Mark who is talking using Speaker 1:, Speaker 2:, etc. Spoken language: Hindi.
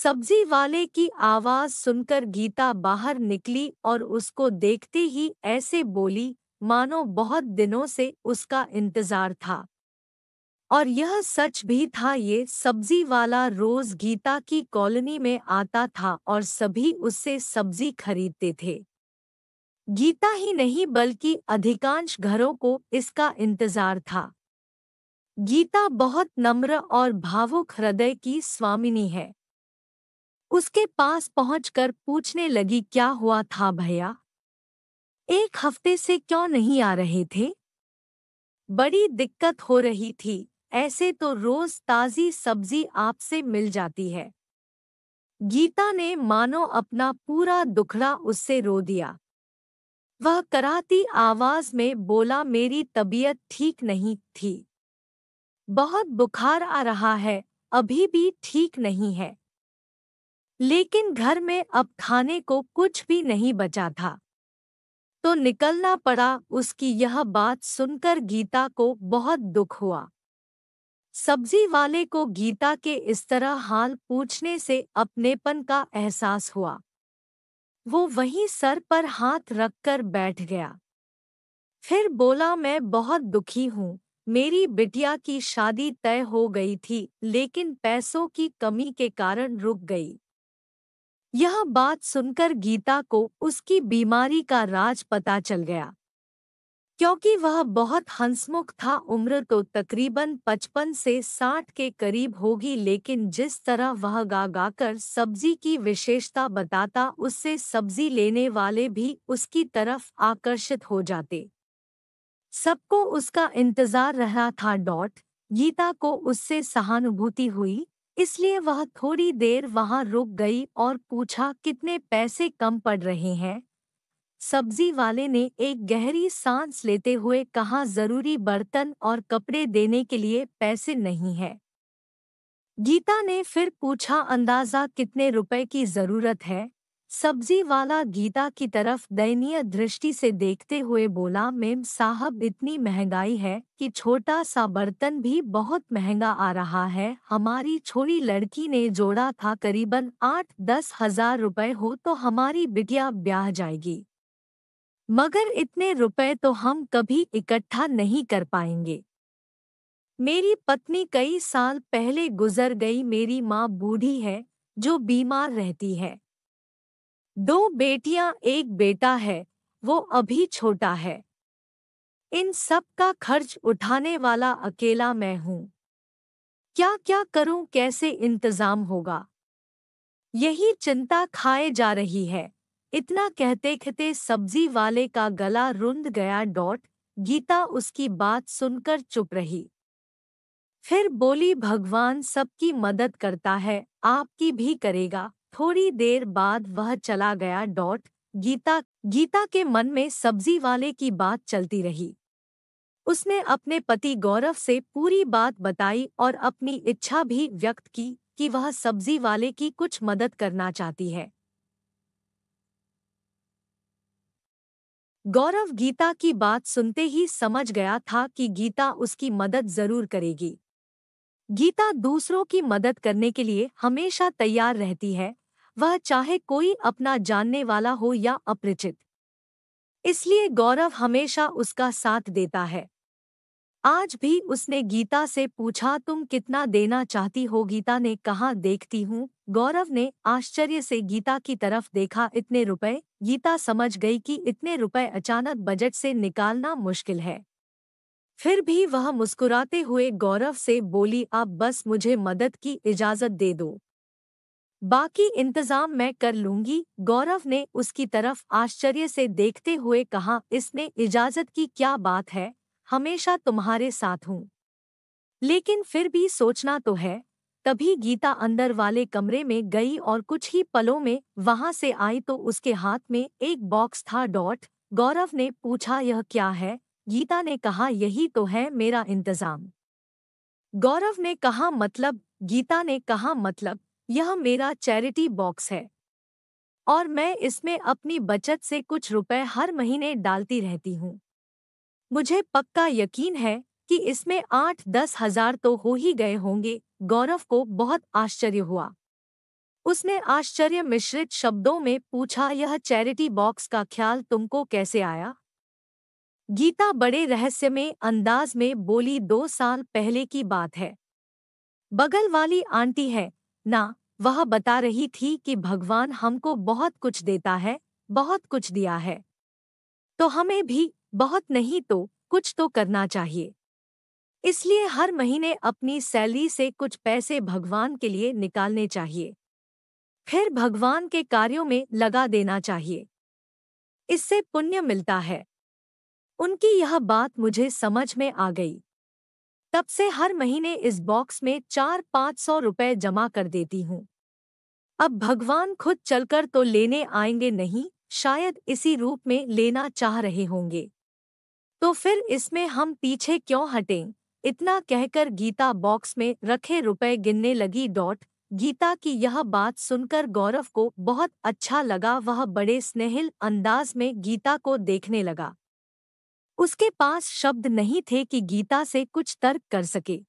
Speaker 1: सब्जी वाले की आवाज सुनकर गीता बाहर निकली और उसको देखते ही ऐसे बोली मानो बहुत दिनों से उसका इंतजार था। और यह सच भी था। ये सब्जी वाला रोज गीता की कॉलोनी में आता था और सभी उससे सब्जी खरीदते थे। गीता ही नहीं बल्कि अधिकांश घरों को इसका इंतजार था। गीता बहुत नम्र और भावुक हृदय की स्वामिनी है। उसके पास पहुंचकर पूछने लगी, क्या हुआ था भैया? एक हफ्ते से क्यों नहीं आ रहे थे? बड़ी दिक्कत हो रही थी। ऐसे तो रोज ताजी सब्जी आपसे मिल जाती है। गीता ने मानो अपना पूरा दुखड़ा उससे रो दिया। वह कराहती आवाज में बोला, मेरी तबीयत ठीक नहीं थी। बहुत बुखार आ रहा है, अभी भी ठीक नहीं है। लेकिन घर में अब खाने को कुछ भी नहीं बचा था, तो निकलना पड़ा। उसकी यह बात सुनकर गीता को बहुत दुख हुआ। सब्जी वाले को गीता के इस तरह हाल पूछने से अपनेपन का एहसास हुआ। वो वहीं सर पर हाथ रखकर बैठ गया। फिर बोला, मैं बहुत दुखी हूँ। मेरी बिटिया की शादी तय हो गई थी, लेकिन पैसों की कमी के कारण रुक गई। यह बात सुनकर गीता को उसकी बीमारी का राज पता चल गया। क्योंकि वह बहुत हंसमुख था। उम्र तो तकरीबन 55 से 60 के करीब होगी, लेकिन जिस तरह वह गा गाकर सब्जी की विशेषता बताता, उससे सब्जी लेने वाले भी उसकी तरफ आकर्षित हो जाते। सबको उसका इंतजार रहा था। गीता को उससे सहानुभूति हुई, इसलिए वह थोड़ी देर वहां रुक गई और पूछा, कितने पैसे कम पड़ रहे हैं? सब्जी वाले ने एक गहरी सांस लेते हुए कहा, जरूरी बर्तन और कपड़े देने के लिए पैसे नहीं है। गीता ने फिर पूछा, अंदाजा कितने रुपए की जरूरत है? सब्जी वाला गीता की तरफ दयनीय दृष्टि से देखते हुए बोला, मेम साहब, इतनी महंगाई है कि छोटा सा बर्तन भी बहुत महंगा आ रहा है। हमारी छोटी लड़की ने जोड़ा था, करीबन 8-10 हजार रुपए हो तो हमारी बिटिया ब्याह जाएगी। मगर इतने रुपए तो हम कभी इकट्ठा नहीं कर पाएंगे। मेरी पत्नी कई साल पहले गुजर गई। मेरी माँ बूढ़ी है जो बीमार रहती है। 2 बेटियां, एक बेटा है, वो अभी छोटा है। इन सब का खर्च उठाने वाला अकेला मैं हूँ। क्या क्या करूँ, कैसे इंतजाम होगा, यही चिंता खाए जा रही है। इतना कहते कहते सब्जी वाले का गला रुंध गया। गीता उसकी बात सुनकर चुप रही। फिर बोली, भगवान सबकी मदद करता है, आपकी भी करेगा। थोड़ी देर बाद वह चला गया। गीता के मन में सब्जी वाले की बात चलती रही। उसने अपने पति गौरव से पूरी बात बताई और अपनी इच्छा भी व्यक्त की कि वह सब्जी वाले की कुछ मदद करना चाहती है। गौरव गीता की बात सुनते ही समझ गया था कि गीता उसकी मदद जरूर करेगी। गीता दूसरों की मदद करने के लिए हमेशा तैयार रहती है, वह चाहे कोई अपना जानने वाला हो या अपरिचित। इसलिए गौरव हमेशा उसका साथ देता है। आज भी उसने गीता से पूछा, तुम कितना देना चाहती हो? गीता ने कहा, देखती हूँ। गौरव ने आश्चर्य से गीता की तरफ देखा। इतने रुपए? गीता समझ गई कि इतने रुपए अचानक बजट से निकालना मुश्किल है। फिर भी वह मुस्कुराते हुए गौरव से बोली, अब बस मुझे मदद की इजाजत दे दो, बाकी इंतजाम मैं कर लूंगी। गौरव ने उसकी तरफ आश्चर्य से देखते हुए कहा, इसमें इजाजत की क्या बात है, हमेशा तुम्हारे साथ हूँ। लेकिन फिर भी सोचना तो है। तभी गीता अंदर वाले कमरे में गई और कुछ ही पलों में वहां से आई तो उसके हाथ में एक बॉक्स था। गौरव ने पूछा, यह क्या है? गीता ने कहा, यही तो है मेरा इंतजाम। गौरव ने कहा, मतलब? गीता ने कहा, मतलब यह मेरा चैरिटी बॉक्स है और मैं इसमें अपनी बचत से कुछ रुपए हर महीने डालती रहती हूँ। मुझे पक्का यकीन है कि इसमें 8-10 हजार तो हो ही गए होंगे। गौरव को बहुत आश्चर्य हुआ। उसने आश्चर्य मिश्रित शब्दों में पूछा, यह चैरिटी बॉक्स का ख्याल तुमको कैसे आया? गीता बड़े रहस्यमय अंदाज में बोली, 2 साल पहले की बात है। बगल वाली आंटी है ना, वह बता रही थी कि भगवान हमको बहुत कुछ देता है, बहुत कुछ दिया है। तो हमें भी बहुत नहीं तो कुछ तो करना चाहिए। इसलिए हर महीने अपनी सैलरी से कुछ पैसे भगवान के लिए निकालने चाहिए। फिर भगवान के कार्यों में लगा देना चाहिए। इससे पुण्य मिलता है। उनकी यह बात मुझे समझ में आ गई। तब से हर महीने इस बॉक्स में 400-500 रुपए जमा कर देती हूँ। अब भगवान खुद चलकर तो लेने आएंगे नहीं, शायद इसी रूप में लेना चाह रहे होंगे। तो फिर इसमें हम पीछे क्यों हटें? इतना कहकर गीता बॉक्स में रखे रुपए गिनने लगी। गीता की यह बात सुनकर गौरव को बहुत अच्छा लगा। वह बड़े स्नेहिल अंदाज में गीता को देखने लगा। उसके पास शब्द नहीं थे कि गीता से कुछ तर्क कर सके।